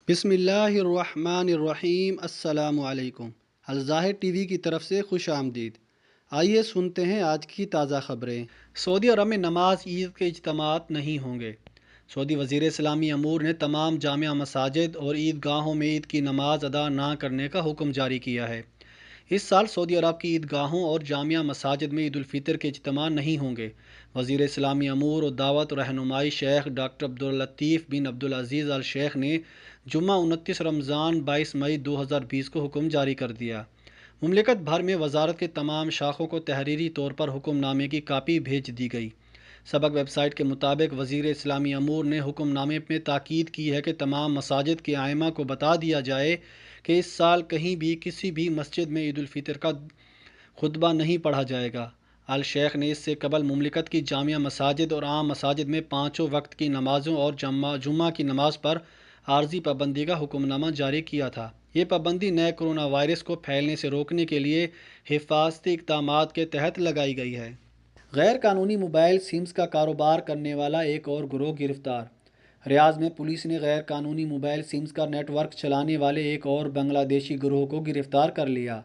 بسم اللہ الرحمن الرحیم۔ السلام علیکم۔ الظاہر ٹی وی کی طرف سے خوش آمدید۔ آئیے سنتے ہیں آج کی تازہ خبریں۔ سعودی عرب میں نماز عید کے اجتماعات نہیں ہوں گے۔ سعودی وزیر اسلامی امور نے تمام جامع مساجد اور عید گاہوں میں عید کی نماز ادا نہ کرنے کا حکم جاری کیا ہے۔ اس سال سعودی عرب کی عید گاہوں اور جامع مساجد میں عید الفطر کے اجتماع نہیں ہوں گے۔ وزیر اسلامی امور و دعوت و رہنمائی شیخ ڈاکٹر عبداللطیف بن عبدالعزیز الشیخ نے جمعہ 29 رمضان 22 مئی 2020 کو حکم جاری کر دیا۔ مملکت بھر میں وزارت کے تمام شاخوں کو تحریری طور پر حکم نامے کی کاپی بھیج دی گئی۔ سبق ویب سائٹ کے مطابق وزیر اسلامی امور نے حکم نامے میں تاکید کی ہے کہ تمام مساجد کے ائمہ کو بتا دیا جائے کہ اس سال کہیں بھی کسی بھی مسجد میں عید الفطر کا خطبہ نہیں پڑھا جائے گا۔ الشیخ نے اس سے قبل مملکت کی جامع مساجد اور عام مساجد میں پانچوں وقت کی نمازوں اور جمعہ کی نماز پر عارضی پابندی کا حکم نامہ جاری کیا تھا۔ یہ پابندی نئے کرونا وائرس کو پھیلنے سے روکنے کے لیے حفاظتی اقدامات کے تحت لگائی گئی ہے۔ غیر قانونی موبائل سمز کا کاروبار کرنے والا ایک اور گروہ گرفتار۔ ریاض میں پولیس نے غیر قانونی موبائل سمز کا نیٹ ورک چلانے والے ایک اور بنگلہ دیشی گروہ کو گرفتار کر لیا۔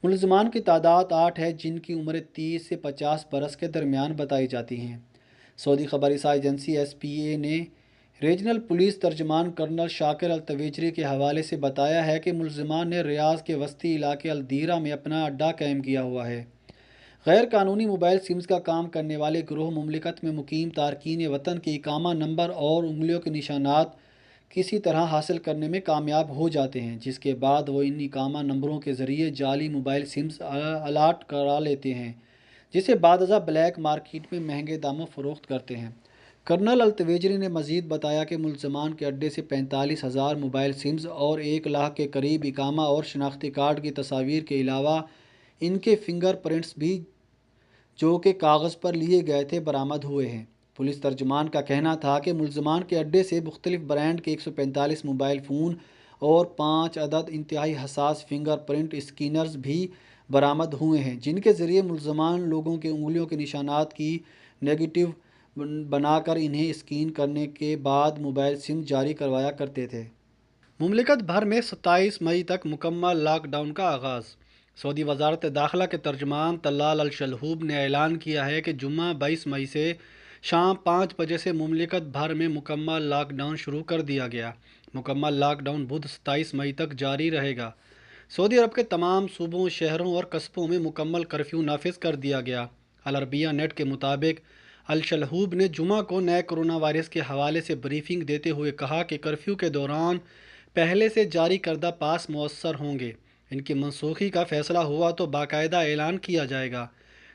ملزمان کی تعداد 8 ہے، جن کی عمر 30 سے 50 برس کے درمیان بتائی جاتی ہیں۔ سعودی خبر رساں ایجنسی SPA نے ریجنل پولیس ترجمان کرنل شاکر التویجری کے حوالے سے بتایا ہے کہ ملزمان نے ریاض کے وسطی علاقے الدیرہ میں اپنا اڈہ قائم کیا ہوا ہے۔ غیر قانونی موبائل سمز کا کام کرنے والے گروہ مملکت میں مقیم تارکین وطن کے اقامہ نمبر اور انگلیوں کے نشانات کسی طرح حاصل کرنے میں کامیاب ہو جاتے ہیں، جس کے بعد وہ ان اقامہ نمبروں کے ذریعے جعلی موبائل سمز الاٹ کرا لیتے ہیں، جسے بعد ازاں بلیک مارکیٹ میں مہنگے داموں فروخت کرتے ہیں۔ کرنل التویجری نے مزید بتایا کہ ملزمان کے اڈے سے 45,000 موبائل سمز اور 1 لاکھ کے قریب اقامہ اور شناختی کارڈ کی تصاویر کے علاوہ ان کے فنگر پرنٹس بھی جو کہ کاغذ پر لیے گئے تھے برآمد ہوئے ہیں۔ پولیس ترجمان کا کہنا تھا کہ ملزمان کے اڈے سے مختلف برانڈ کے 145 موبائل فون اور 5 عدد انتہائی حساس فنگر پرنٹ اسکینرز بھی برآمد ہوئے ہیں، جن کے ذریعے ملزمان لوگوں کے انگلیوں کے نشانات کی نگیٹو بنا کر انہیں اسکین کرنے کے بعد موبائل سم جاری کروایا کرتے تھے۔ مملکت بھر میں 27 مئی تک مکمل لاک ڈاؤن کا آغاز۔ سعودی وزارت داخلہ کے ترجمان طلال الشلہوب نے اعلان کیا ہے کہ جمعہ 22 مئی سے شام 5 بجے سے مملکت بھر میں مکمل لاک ڈاؤن شروع کر دیا گیا۔ مکمل لاک ڈاؤن بدھ 27 مئی تک جاری رہے گا۔ سعودی عرب کے تمام صوبوں، شہروں اور قصبوں میں مکمل کرفیو نافذ کر دیا گیا۔ العربیہ نیٹ کے مطابق الشلہوب نے جمعہ کو نئے کرونا وائرس کے حوالے سے بریفنگ دیتے ہوئے کہا کہ کرفیو کے دوران پہلے سے جاری کردہ پاس مؤثر ہوں گے۔ ان کی منسوخی کا فیصلہ ہوا تو باقاعدہ اعلان کیا جائے گا۔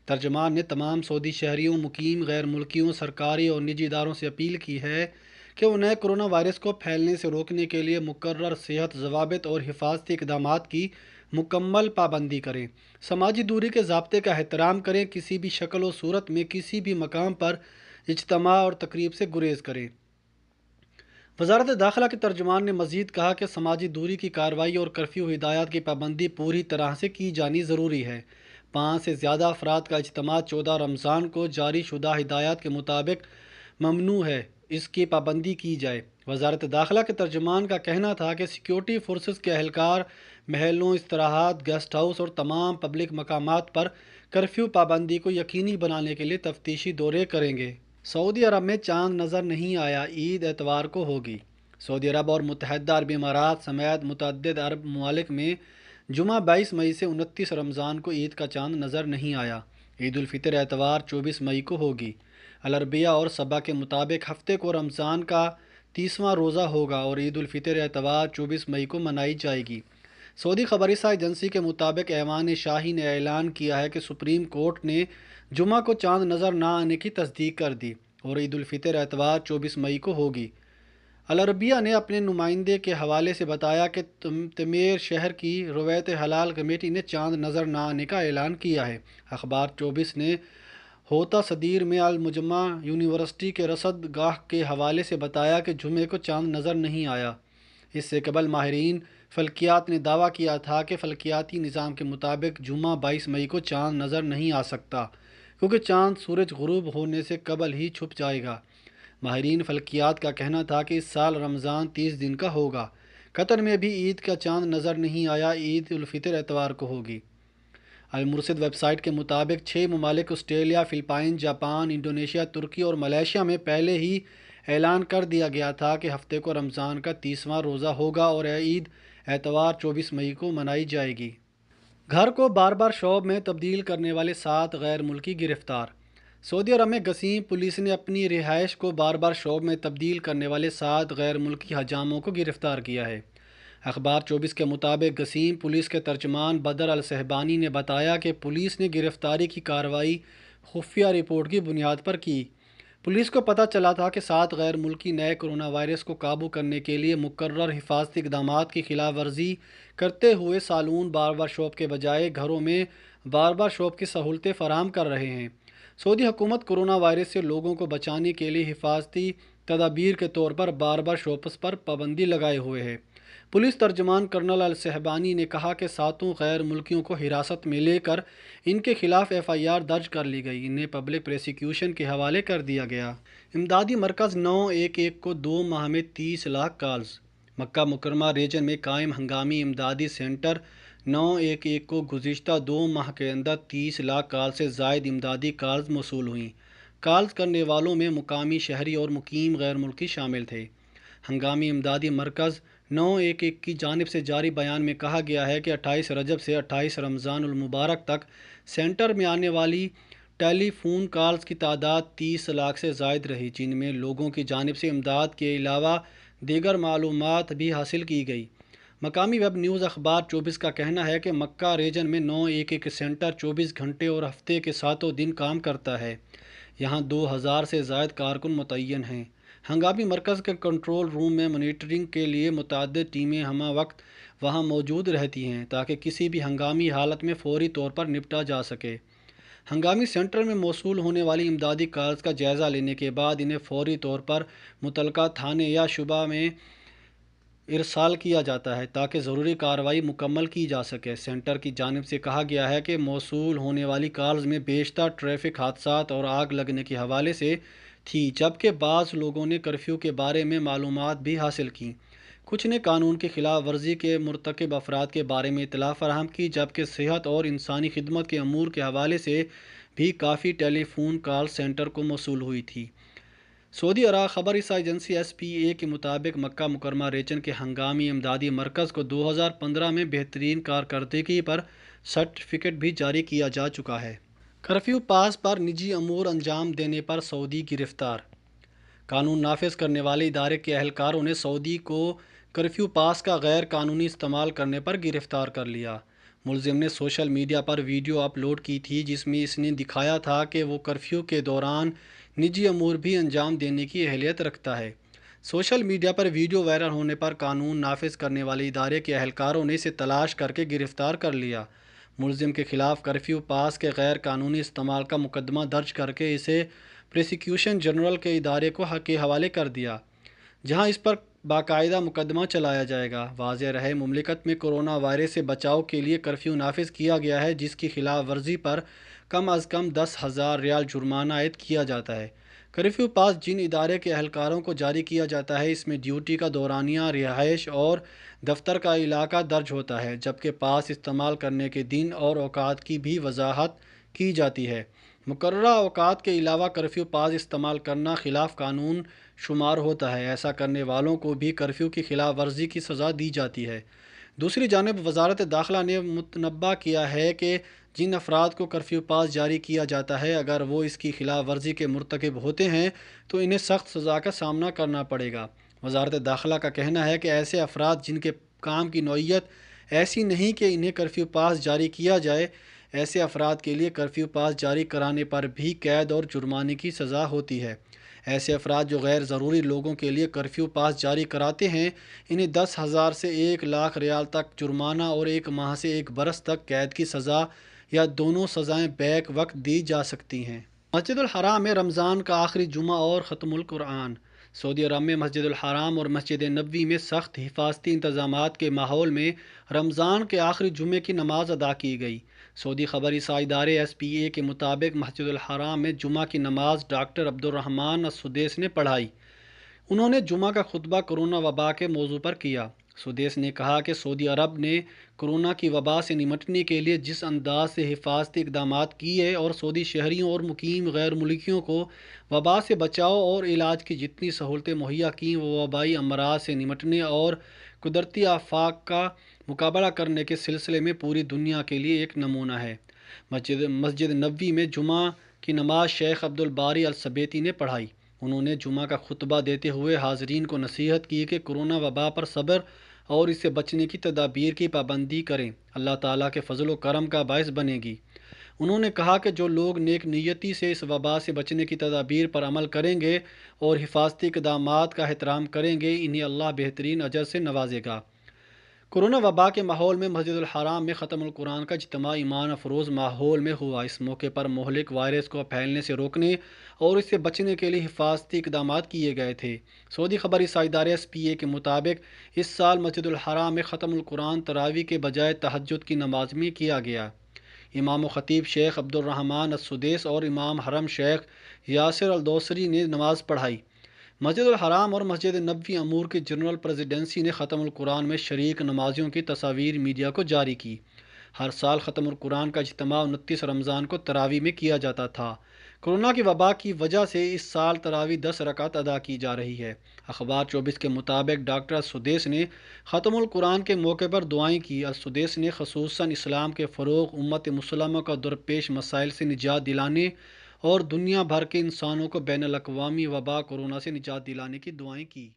ترجمان نے تمام سعودی شہریوں، مقیم غیر ملکیوں، سرکاری اور نجی اداروں سے اپیل کی ہے کہ وہ نئے کرونا وائرس کو پھیلنے سے روکنے کے لیے مقرر صحت ضوابط اور حفاظتی اقدامات کی مکمل پابندی کریں، سماجی دوری کے ضابطے کا احترام کریں، کسی بھی شکل و صورت میں کسی بھی مقام پر اجتماع اور تقریب سے گریز کریں۔ وزارت داخلہ کے ترجمان نے مزید کہا کہ سماجی دوری کی کارروائی اور کرفیو ہدایات کی پابندی پوری طرح سے کی جانی ضروری ہے۔ 5 سے زیادہ افراد کا اجتماع 14 رمضان کو جاری شدہ ہدایات کے مطابق ممنوع ہے، اس کی پابندی کی جائے۔ وزارت داخلہ کے ترجمان کا کہنا تھا کہ سیکیورٹی فورسز کے اہلکار محلوں، استراحات، گیسٹ ہاؤس اور تمام پبلک مقامات پر کرفیو پابندی کو یقینی بنانے کے لیے تفتیشی دورے کریں گے۔ سعودی عرب میں چاند نظر نہیں آیا، عید اتوار کو ہوگی۔ سعودی عرب اور متحدہ عرب امارات سمیت متعدد عرب ممالک میں جمعہ 22 مئی سے 29 رمضان کو عید کا چاند نظر نہیں آیا۔ عید الفطر اتوار 24 مئی کو ہوگی۔ العربیہ اور سبا کے مطابق ہفتے کو رمضان کا 30واں روزہ ہوگا اور عید الفطر اتوار 24 مئی کو منائی جائے گی۔ سعودی خبر رساں ایجنسی کے مطابق ایوان شاہی نے اعلان کیا ہے کہ سپریم کورٹ نے جمعہ کو چاند نظر نہ آنے کی تصدیق کر دی اور عید الفطر اتوار 24 مئی کو ہوگی۔ العربیہ نے اپنے نمائندے کے حوالے سے بتایا کہ تمیر شہر کی رویت حلال کمیٹی نے چاند نظر نہ آنے کا اعلان کیا ہے۔ اخبار 24 نے ہوتا صدیر میں المجمع یونیورسٹی کے رصد گاہ کے حوالے سے بتایا کہ جمعے کو چاند نظر نہیں آیا۔ اس سے قبل ماہرین فلکیات نے دعویٰ کیا تھا کہ فلکیاتی نظام کے مطابق جمعہ 22 مئی کو چاند نظر نہیں آ سکتا، کیونکہ چاند سورج غروب ہونے سے قبل ہی چھپ جائے گا۔ ماہرین فلکیات کا کہنا تھا کہ اس سال رمضان 30 دن کا ہوگا، قطر میں بھی عید کا چاند نظر نہیں آیا، عید الفطر اتوار کو ہوگی۔ المرصد ویب سائٹ کے مطابق 6 ممالک آسٹریلیا، فلپائن، جاپان، انڈونیشیا، ترکی اور ملائیشیا میں پہلے ہی اعلان کر دیا گیا تھا کہ ہفتے کو رمضان کا 30واں روزہ ہوگا اور عید اتوار 24 مئی کو منائی جائے گی۔ گھر کو باربر شاپ میں تبدیل کرنے والے 7 غیر ملکی گرفتار۔ سعودی عرب میں گسیم پولیس نے اپنی رہائش کو باربر شاپ میں تبدیل کرنے والے 7 غیر ملکی حجاموں کو گرفتار کیا ہے۔ اخبار 24 کے مطابق گسیم پولیس کے ترجمان بدر الصحبانی نے بتایا کہ پولیس نے گرفتاری کی کارروائی خفیہ رپورٹ کی بنیاد پر کی۔ پولیس کو پتہ چلا تھا کہ 7 غیر ملکی نئے کرونا وائرس کو قابو کرنے کے لیے مقرر حفاظتی اقدامات کی خلاف ورزی کرتے ہوئے سالون باربر شاپ کے بجائے گھروں میں باربر شاپ کی سہولتیں فراہم کر رہے ہیں۔ سعودی حکومت کورونا وائرس سے لوگوں کو بچانے کے لیے حفاظتی تدابیر کے طور پر باربر شاپس پر پابندی لگائے ہوئے ہے۔ پولیس ترجمان کرنل الصحبانی نے کہا کہ 7 غیر ملکیوں کو حراست میں لے کر ان کے خلاف FIR درج کر لی گئی، انہیں پبلک پروسیکیوشن کے حوالے کر دیا گیا۔ امدادی مرکز 911 کو 2 ماہ میں 30 لاکھ کالز۔ مکہ مکرمہ ریجن میں قائم ہنگامی امدادی سینٹر 911 کو گزشتہ 2 ماہ کے اندر 30 لاکھ کال سے زائد امدادی کالز موصول ہوئیں۔ کالز کرنے والوں میں مقامی شہری اور مقیم غیر ملکی شامل تھے۔ ہنگامی امدادی مرکز 911 کی جانب سے جاری بیان میں کہا گیا ہے کہ 28 رجب سے 28 رمضان المبارک تک سینٹر میں آنے والی ٹیلی فون کالز کی تعداد 30 لاکھ سے زائد رہی، جن میں لوگوں کی جانب سے امداد کے علاوہ دیگر معلومات بھی حاصل کی گئی۔ مقامی ویب نیوز اخبار 24 کا کہنا ہے کہ مکہ ریجن میں 911 سینٹر 24 گھنٹے اور ہفتے کے 7 دن کام کرتا ہے۔ یہاں 2000 سے زائد کارکن متعین ہیں۔ ہنگامی مرکز کے کنٹرول روم میں مانیٹرنگ کے لیے متعدد ٹیمیں ہمہ وقت وہاں موجود رہتی ہیں تاکہ کسی بھی ہنگامی حالت میں فوری طور پر نپٹا جا سکے۔ ہنگامی سینٹر میں موصول ہونے والی امدادی کالز کا جائزہ لینے کے بعد انہیں فوری طور پر متعلقہ تھانے یا شعبہ میں ارسال کیا جاتا ہے تاکہ ضروری کارروائی مکمل کی جا سکے۔ سینٹر کی جانب سے کہا گیا ہے کہ موصول ہونے والی کالز میں بیشتر ٹریفک حادثات اور آگ لگنے کے حوالے سے تھی، جبکہ بعض لوگوں نے کرفیو کے بارے میں معلومات بھی حاصل کیں۔ کچھ نے قانون کی خلاف ورزی کے مرتکب افراد کے بارے میں اطلاع فراہم کی، جبکہ صحت اور انسانی خدمت کے امور کے حوالے سے بھی کافی ٹیلی فون کال سینٹر کو موصول ہوئی تھی۔ سعودی عرب خبر رساں ایجنسی SPA کے مطابق مکہ مکرمہ ریجن کے ہنگامی امدادی مرکز کو 2015 میں بہترین کارکردگی پر سرٹیفکیٹ بھی جاری کیا جا چکا ہے۔ کرفیو پاس پر نجی امور انجام دینے پر سعودی گرفتار۔ قانون نافذ کرنے والے ادارے کے اہلکاروں نے سعودی کو کرفیو پاس کا غیر قانونی استعمال کرنے پر گرفتار کر لیا۔ ملزم نے سوشل میڈیا پر ویڈیو اپلوڈ کی تھی جس میں اس نے دکھایا تھا کہ وہ کرفیو کے دوران نجی امور بھی انجام دینے کی اہلیت رکھتا ہے۔ سوشل میڈیا پر ویڈیو وائرل ہونے پر قانون نافذ کرنے والے ادارے کے اہلکاروں نے اسے تلاش کر کے گرفتار کر لیا۔ ملزم کے خلاف کرفیو پاس کے غیر قانونی استعمال کا مقدمہ درج کر کے اسے پروسیکیوشن جنرل کے ادارے کے حوالے کر دیا، جہاں اس پر باقاعدہ مقدمہ چلایا جائے گا۔ واضح رہے مملکت میں کورونا وائرس سے بچاؤ کے لیے کرفیو نافذ کیا گیا ہے، جس کی خلاف ورزی پر کم از کم 10,000 ریال جرمانہ عائد کیا جاتا ہے۔ کرفیو پاس جن ادارے کے اہلکاروں کو جاری کیا جاتا ہے اس میں ڈیوٹی کا دورانیہ، رہائش اور دفتر کا علاقہ درج ہوتا ہے، جبکہ پاس استعمال کرنے کے دن اور اوقات کی بھی وضاحت کی جاتی ہے۔ مقررہ اوقات کے علاوہ کرفیو پاس استعمال کرنا خلاف قانون شمار ہوتا ہے۔ ایسا کرنے والوں کو بھی کرفیو کی خلاف ورزی کی سزا دی جاتی ہے۔ دوسری جانب وزارت داخلہ نے متنبہ کیا ہے کہ جن افراد کو کرفیو پاس جاری کیا جاتا ہے اگر وہ اس کی خلاف ورزی کے مرتکب ہوتے ہیں تو انہیں سخت سزا کا سامنا کرنا پڑے گا۔ وزارت داخلہ کا کہنا ہے کہ ایسے افراد جن کے کام کی نوعیت ایسی نہیں کہ انہیں کرفیو پاس جاری کیا جائے، ایسے افراد کے لیے کرفیو پاس جاری کرانے پر بھی قید اور جرمانے کی سزا ہوتی ہے۔ ایسے افراد جو غیر ضروری لوگوں کے لیے کرفیو پاس جاری کراتے ہیں انہیں 10,000 سے 1 لاکھ ریال تک جرمانہ اور 1 ماہ سے 1 برس تک قید کی سزا یا دونوں سزائیں بیک وقت دی جا سکتی ہیں۔ مسجد الحرام میں رمضان کا آخری جمعہ اور ختم القرآن۔ سعودی عرب میں مسجد الحرام اور مسجد نبوی میں سخت حفاظتی انتظامات کے ماحول میں رمضان کے آخری جمعے کی نماز ادا کی گئی۔ سعودی خبر رساں ادارے SPA کے مطابق مسجد الحرام میں جمعہ کی نماز ڈاکٹر عبدالرحمن السدیس نے پڑھائی۔ انہوں نے جمعہ کا خطبہ کورونا وبا کے موضوع پر کیا۔ سدیس نے کہا کہ سعودی عرب نے کورونا کی وبا سے نمٹنے کے لیے جس انداز سے حفاظتی اقدامات کیے اور سعودی شہریوں اور مقیم غیر ملکیوں کو وبا سے بچاؤ اور علاج کی جتنی سہولتیں مہیا کیں وہ وبائی امراض سے نمٹنے اور قدرتی آفات کا مقابلہ کرنے کے سلسلے میں پوری دنیا کے لیے ایک نمونہ ہے۔ مسجد نبوی میں جمعہ کی نماز شیخ عبد الباری السبیتی نے پڑھائی۔ انہوں نے جمعہ کا خطبہ دیتے ہوئے حاضرین کو نصیحت کی کہ کورونا وبا پر صبر اور اس سے بچنے کی تدابیر کی پابندی کریں، اللہ تعالیٰ کے فضل و کرم کا باعث بنے گی۔ انہوں نے کہا کہ جو لوگ نیک نیتی سے اس وبا سے بچنے کی تدابیر پر عمل کریں گے اور حفاظتی اقدامات کا احترام کریں گے، انہیں اللہ بہترین اجر سے نوازے گا۔ کورونا وبا کے ماحول میں مسجد الحرام میں ختم القرآن کا اجتماع ایمان افروز ماحول میں ہوا۔ اس موقع پر مہلک وائرس کو پھیلنے سے روکنے اور اس سے بچنے کے لیے حفاظتی اقدامات کیے گئے تھے۔ سعودی خبری ادارے SPA کے مطابق اس سال مسجد الحرام میں ختم القرآن تراویح کے بجائے تہجد کی نماز میں کیا گیا۔ امام و خطیب شیخ عبد الرحمن السدیس اور امام حرم شیخ یاسر الدوسری نے نماز پڑھائی۔ مسجد الحرام اور مسجد نبوی امور کی جنرل پریزیڈنسی نے ختم القرآن میں شریک نمازیوں کی تصاویر میڈیا کو جاری کی۔ ہر سال ختم القرآن کا اجتماع 29 رمضان کو تراویح میں کیا جاتا تھا۔ کورونا کی وبا کی وجہ سے اس سال تراویح 10 رکعت ادا کی جا رہی ہے۔ اخبار 24 کے مطابق ڈاکٹر السدیس نے ختم القرآن کے موقع پر دعائیں کی۔ السدیس نے خصوصاً اسلام کے فروغ، امت مسلمہ کا درپیش مسائل سے نجات دلانے اور دنیا بھر کے انسانوں کو بین الاقوامی وبا کورونا سے نجات دلانے کی دعائیں کی۔